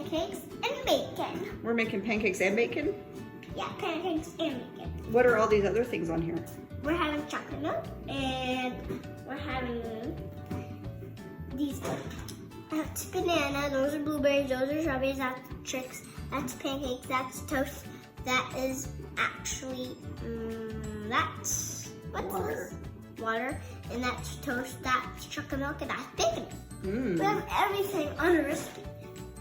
pancakes and bacon. We're making pancakes and bacon? Yeah, pancakes and bacon. What are all these other things on here? We're having chocolate milk and we're having these. That's banana, those are blueberries, those are strawberries, that's tricks, that's pancakes, that's toast. That is actually, that's, what's Water. this? Water, and that's toast, that's chocolate milk, and that's bacon. Mm. We have everything on a recipe,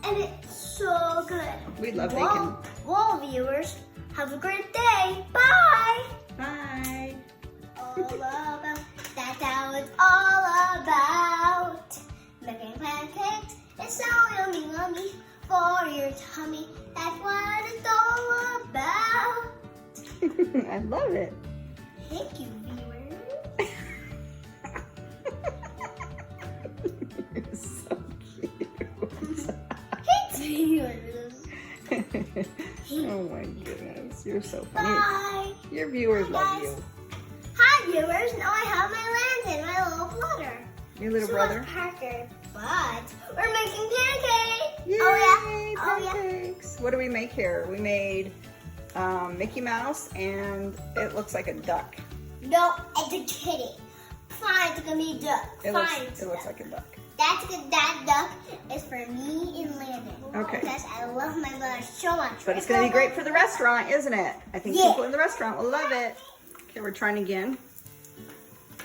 and it's so good. We love bacon. Well, viewers, have a great day. Bye. Bye. All about, that's how it's all about. Making pancakes is so yummy, yummy for your tummy. That's what it's all about. I love it. Thank you, viewers. You're so cute. Thanks, viewers. Oh my goodness, you're so funny. Bye. Your viewers Hi, love guys. you. Hi, viewers. Now I have my Landon, my little brother. Your little So brother. is Parker, but we're making pancakes. Yay, Oh yeah. Oh yeah. pancakes. What do we make here? We made Mickey Mouse and it looks like a duck. No, it's a kitty. Fine, it's gonna be a duck. It Fine, looks like a duck. That's good. That duck is for me and Landon. Okay. Because I love my brother so much. But it's going to be great for the restaurant, isn't it? I think Yeah. people in the restaurant will love it. Okay, we're trying again.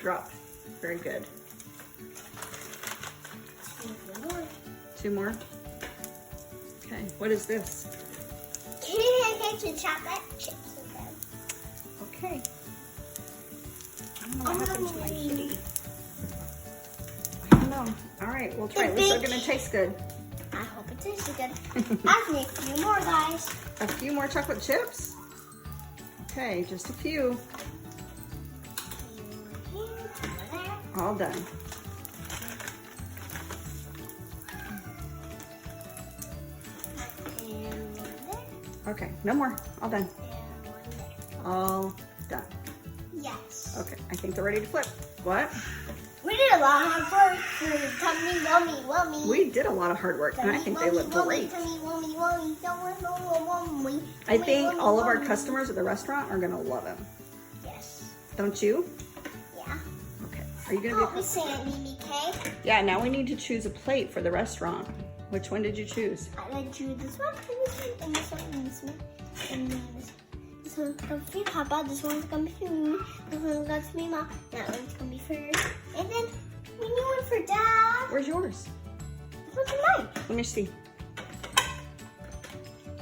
Drop. Very good. Two more. Okay, what is this? Kitty pancakes with chocolate chips in them. Okay. I don't know what happened to my kitty. I don't know. All right, we'll try it. It's still going to taste good. I hope it tastes good. I need a few more, guys. A few more chocolate chips? Okay, just a few. All done. Okay, no more. All done. All done. Yes. Okay, I think they're ready to flip. What? We did a lot of hard work for tummy, wummy, wummy. We did a lot of hard work, and I think they look great. Tummy, wummy, wummy, wummy. I think all of our customers at the restaurant are gonna love them. Yes. Don't you? Yeah. Okay. Are you gonna Help be? me sing it, BBK. Yeah. Now we need to choose a plate for the restaurant. Which one did you choose? I would choose this one, and this one, and this one, and then this one. This one's gonna be Papa, this one's gonna be food, this one's gonna be Mom, that one's gonna be first, and then we need one for Dad. Where's yours? This one's mine. Let me see.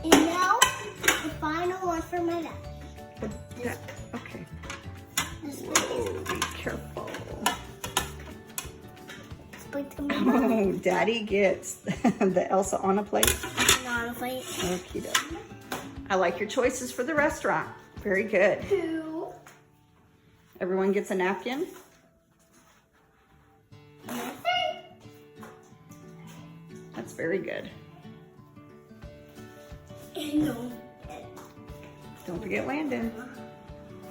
And now, the final one for my dad. Yeah. Okay. This Whoa, be careful. plate's gonna be mine. Oh, Daddy gets the Elsa on a plate. Not a plate. Okie doke. I like your choices for the restaurant. Very good. 2. Everyone gets a napkin. And 3. That's very good. And no. Don't forget Landon.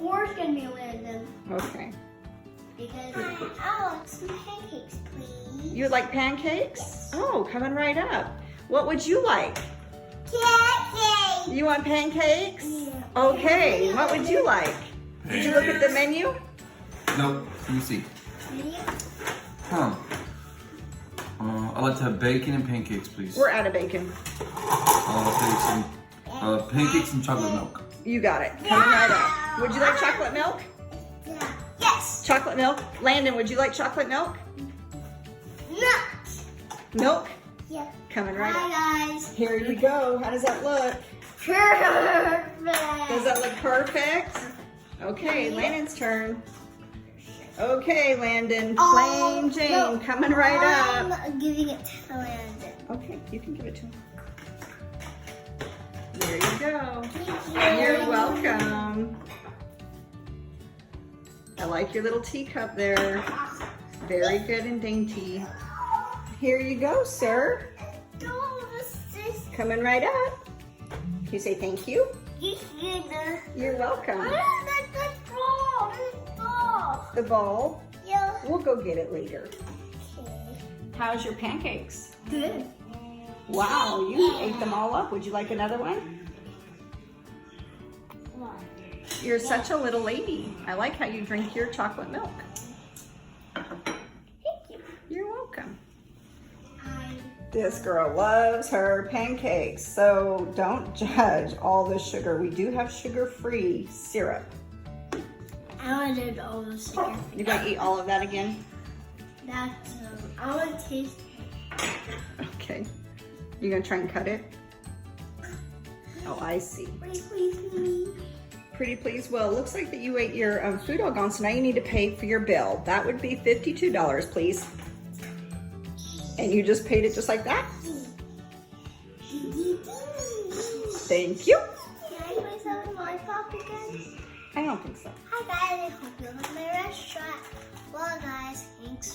4's gonna be Landon. Okay. Because I want some pancakes, please. You would like pancakes? Yes. Oh, coming right up. What would you like? Pancakes! You want pancakes? Yeah. Okay. What would you like? Did you look at the menu? Nope. Let me see. Huh. I'd like to have bacon and pancakes, please. We're out of bacon. I'll take some pancakes and chocolate milk. You got it. Coming right up. Would you like chocolate milk? Yeah. Yes! Chocolate milk. Landon, would you like chocolate milk? Nuts! Milk? Yeah. Coming right up. Hi, guys. Here you go. How does that look? Perfect. Does that look perfect? Okay, Landon's turn. Okay, Landon. Plain Jane no. coming right up. I'm giving it to Landon. Okay, you can give it to him. There you go. Thank you. You're welcome. I like your little teacup there. Very good and dainty. Here you go, sir. No, this is Coming right up. Can you say thank you? You're welcome. That's ball. The ball, Yeah. we'll go get it later. Okay. How's your pancakes? Good. Wow, you ate them all up. Would you like another one? You're such a little lady. I like how you drink your chocolate milk. Thank you. You're welcome. I This girl loves her pancakes, so don't judge all the sugar. We do have sugar-free syrup. wanted all the sugar. You're gonna eat all of that again? That's I want to taste. Okay. You're gonna try and cut it? Oh, I see. Pretty please. Well, it looks like that you ate your food all gone, so now you need to pay for your bill. That would be $52, please. And you just paid it just like that? Thank you. Can I put some in my pocket again? I don't think so. Hi guys, I hope you like my restaurant. Well guys, thanks